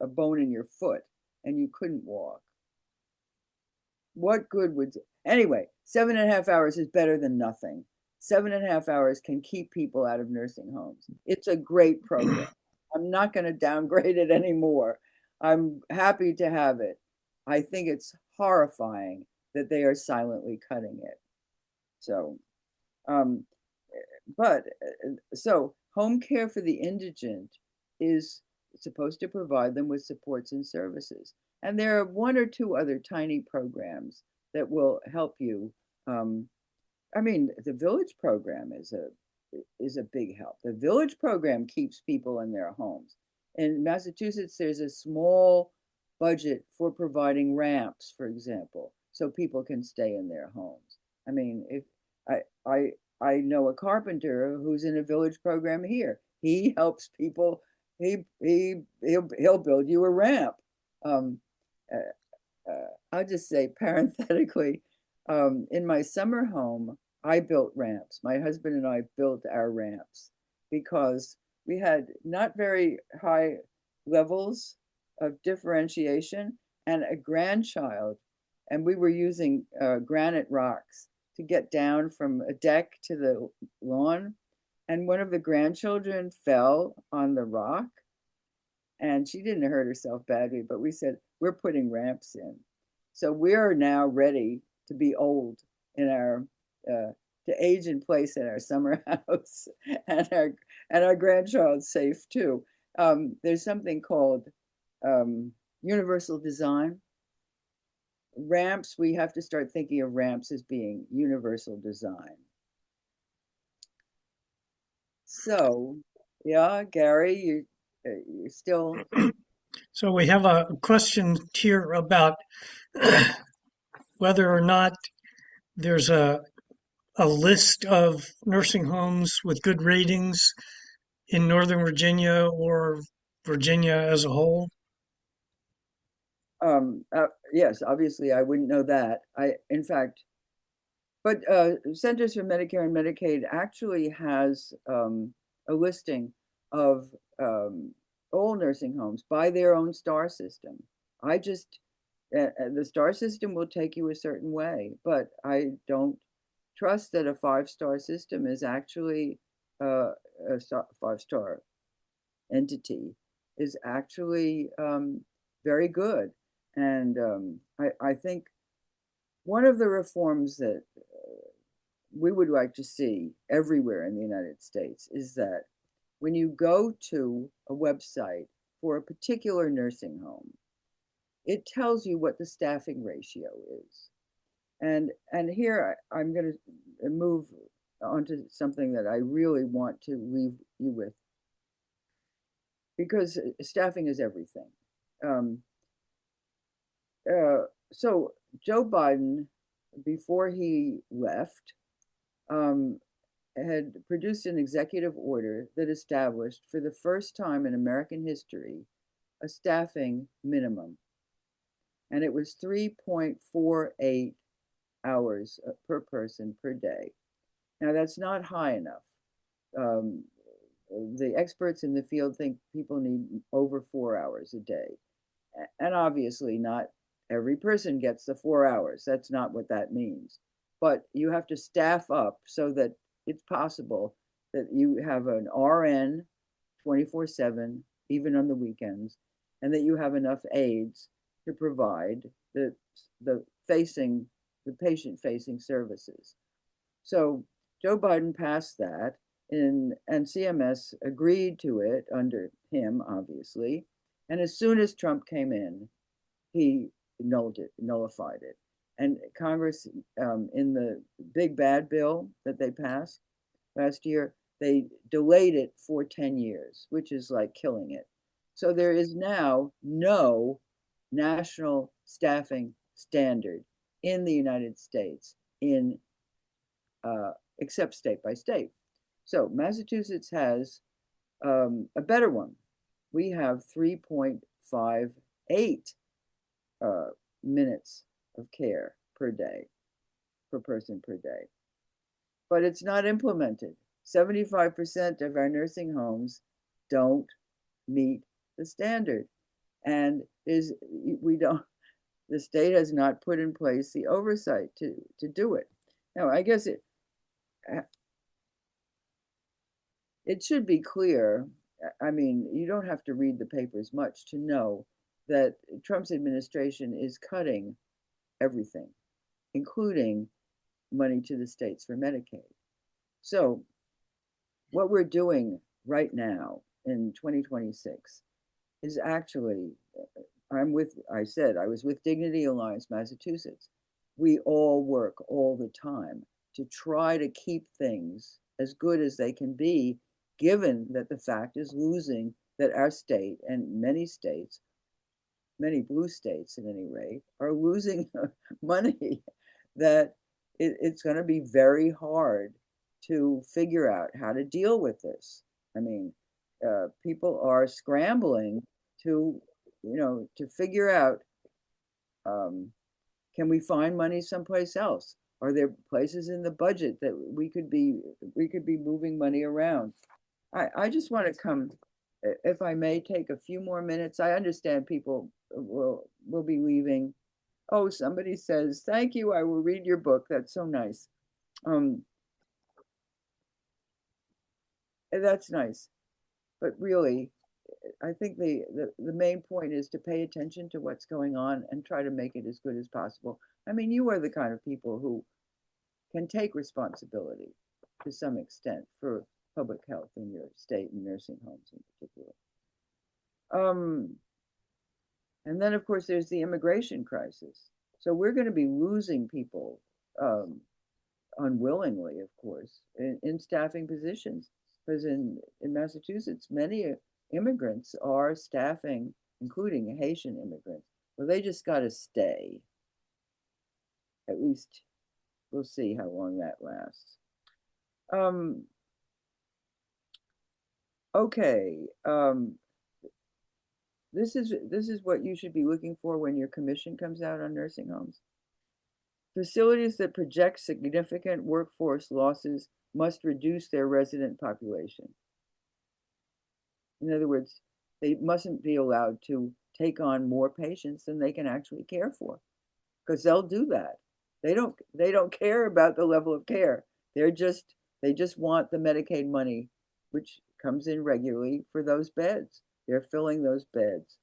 a bone in your foot and you couldn't walk, what good would anyway, 7.5 hours is better than nothing. 7.5 hours can keep people out of nursing homes. It's a great program. I'm not going to downgrade it anymore. I'm happy to have it. I think it's horrifying that they are silently cutting it. So, um, so home care for the indigent is supposed to provide them with supports and services. And there are one or two other tiny programs that will help you. Um, I mean, the village program is a big help. The village program keeps people in their homes. In Massachusetts, there's a small budget for providing ramps, for example, so people can stay in their homes. I mean, if I I I know a carpenter who's in a village program here. He helps people. He'll build you a ramp. Um, I'll just say parenthetically, in my summer home, I built ramps. My husband and I built our ramps because we had not very high levels of differentiation and a grandchild, and we were using granite rocks to get down from a deck to the lawn. And one of the grandchildren fell on the rock, and she didn't hurt herself badly, but we said, we're putting ramps in. So we're now ready to be old in our, to age in place in our summer house, and our grandchild's safe too. There's something called universal design. Ramps, we have to start thinking of ramps as being universal design. So, yeah, Gary, you're still. So we have a question here about whether or not there's a list of nursing homes with good ratings in Northern Virginia or Virginia as a whole. Yes, obviously I wouldn't know that. In fact, but Centers for Medicare and Medicaid actually has a listing of all nursing homes by their own star system. I just, the star system will take you a certain way, but I don't trust that a 5-star system is actually a 5-star entity is actually very good. And I think one of the reforms that we would like to see everywhere in the United States is that when you go to a website for a particular nursing home, it tells you what the staffing ratio is. And here I'm going to move on to something that I really want to leave you with, because staffing is everything. Um, so Joe Biden, before he left, um, had produced an executive order that established, for the first time in American history, a staffing minimum. And it was 3.48 hours per person per day. Now, that's not high enough. Um, the experts in the field think people need over 4 hours a day. And obviously, not every person gets the 4 hours. That's not what that means. But you have to staff up so that it's possible that you have an RN 24/7, even on the weekends, and that you have enough aides to provide the patient-facing services. So Joe Biden passed that, and CMS agreed to it under him, obviously. And as soon as Trump came in, he nullified it. And Congress, in the big bad bill that they passed last year, they delayed it for 10 years, which is like killing it. So there is now no national staffing standard in the United States, except state by state. So Massachusetts has a better one. We have 3.58 minutes of care per day, per person per day. But it's not implemented. 75% of our nursing homes don't meet the standard. And we don't, the state has not put in place the oversight to do it. Now, I guess it should be clear. I mean, you don't have to read the papers much to know that Trump's administration is cutting everything, including money to the states for Medicaid. So what we're doing right now in 2026 is actually, I was with Dignity Alliance Massachusetts. We all work all the time to try to keep things as good as they can be, given that the fact is losing that our state and many states, many blue states at any rate, are losing money that it's going to be very hard to figure out how to deal with this. I mean, people are scrambling to, to figure out, can we find money someplace else? Are there places in the budget that we could be moving money around? I just want to come, if I may, take a few more minutes. I understand people will be leaving. Oh, somebody says, thank you, I will read your book. That's so nice. That's nice. But really, I think the main point is to pay attention to what's going on and try to make it as good as possible. I mean, you are the kind of people who can take responsibility to some extent for public health in your state and nursing homes in particular. And then, of course, there's the immigration crisis. So we're going to be losing people unwillingly, of course, in staffing positions. Because in Massachusetts, many immigrants are staffing, including Haitian immigrants. Well, they just got to stay. At least we'll see how long that lasts. Okay. This is what you should be looking for when your commission comes out on nursing homes. Facilities that project significant workforce losses must reduce their resident population. In other words, they mustn't be allowed to take on more patients than they can actually care for, because they'll do that. They don't care about the level of care. They just want the Medicaid money, which comes in regularly for those beds. They're filling those beds.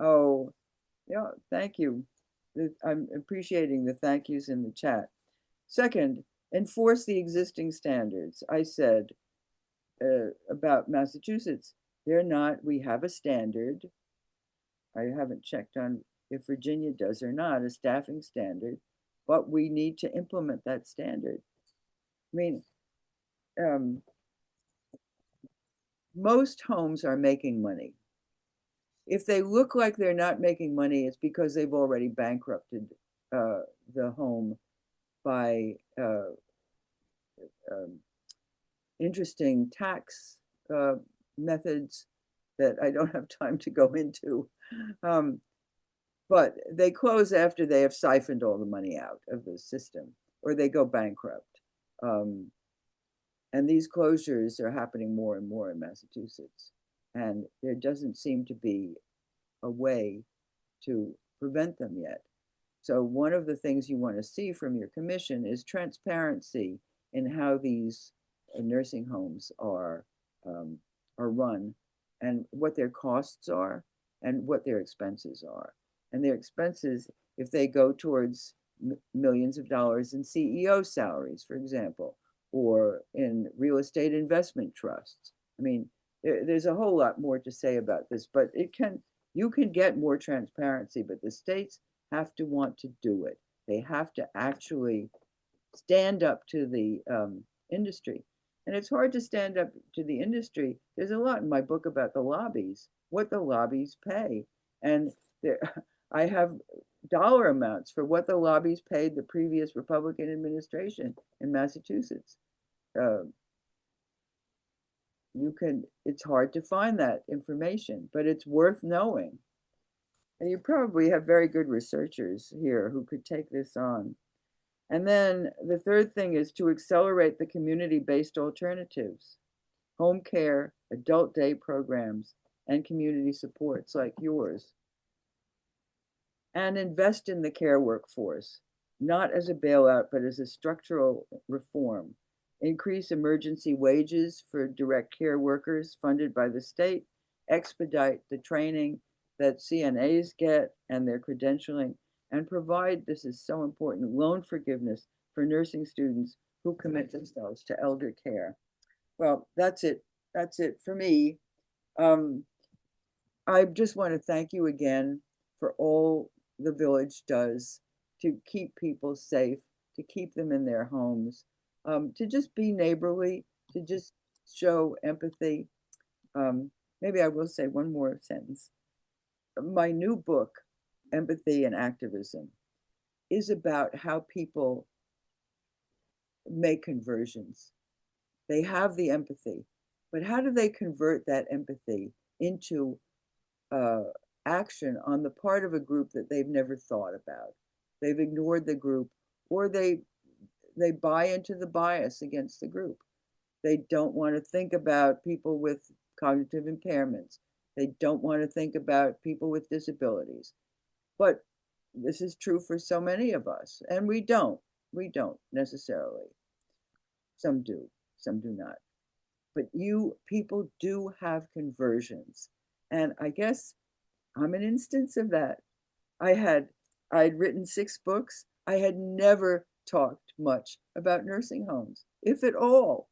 Oh, yeah, thank you. I'm appreciating the thank yous in the chat. Second, enforce the existing standards. I said about Massachusetts, we have a standard. I haven't checked on if Virginia does or not, a staffing standard, but we need to implement that standard. I mean, most homes are making money. If they look like they're not making money, it's because they've already bankrupted the home by interesting tax methods that I don't have time to go into. But they close after they have siphoned all the money out of the system, or they go bankrupt. And these closures are happening more and more in Massachusetts. And there doesn't seem to be a way to prevent them yet. So one of the things you want to see from your commission is transparency in how these nursing homes are run, and what their costs are and what their expenses are. And their expenses, if they go towards millions of dollars in CEO salaries, for example, or in real estate investment trusts. I mean, there's a whole lot more to say about this, but you can get more transparency, but the states have to want to do it. They have to actually stand up to the industry. And it's hard to stand up to the industry. There's a lot in my book about the lobbies, what the lobbies pay. And I have dollar amounts for what the lobbies paid the previous Republican administration in Massachusetts. It's hard to find that information, but it's worth knowing. And you probably have very good researchers here who could take this on. And then the third thing is to accelerate the community-based alternatives, home care, adult day programs, and community supports like yours. And invest in the care workforce, not as a bailout, but as a structural reform. Increase emergency wages for direct care workers funded by the state, expedite the training that CNAs get and their credentialing, and provide, this is so important, loan forgiveness for nursing students who commit themselves to elder care. Well, that's it. That's it for me. I just want to thank you again for all the village does to keep people safe, to keep them in their homes, to just be neighborly, to just show empathy. Maybe I will say one more sentence. My new book, Empathy and Activism, is about how people make conversions. They have the empathy, but how do they convert that empathy into action on the part of a group that they've never thought about? They've ignored the group, or they buy into the bias against the group. They don't want to think about people with cognitive impairments. They don't want to think about people with disabilities. But this is true for so many of us, and we don't necessarily. Some do, some do not. But you people do have conversions. And I guess I'm an instance of that. I'd written 6 books. I had never talked much about nursing homes, if at all.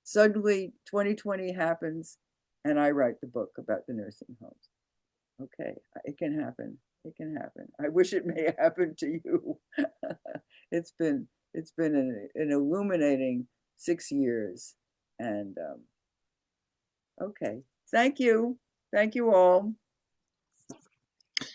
Suddenly 2020 happens and I write the book about the nursing homes. Okay, it can happen. It can happen. I wish it may happen to you. it's been an illuminating 6 years. And okay, thank you all.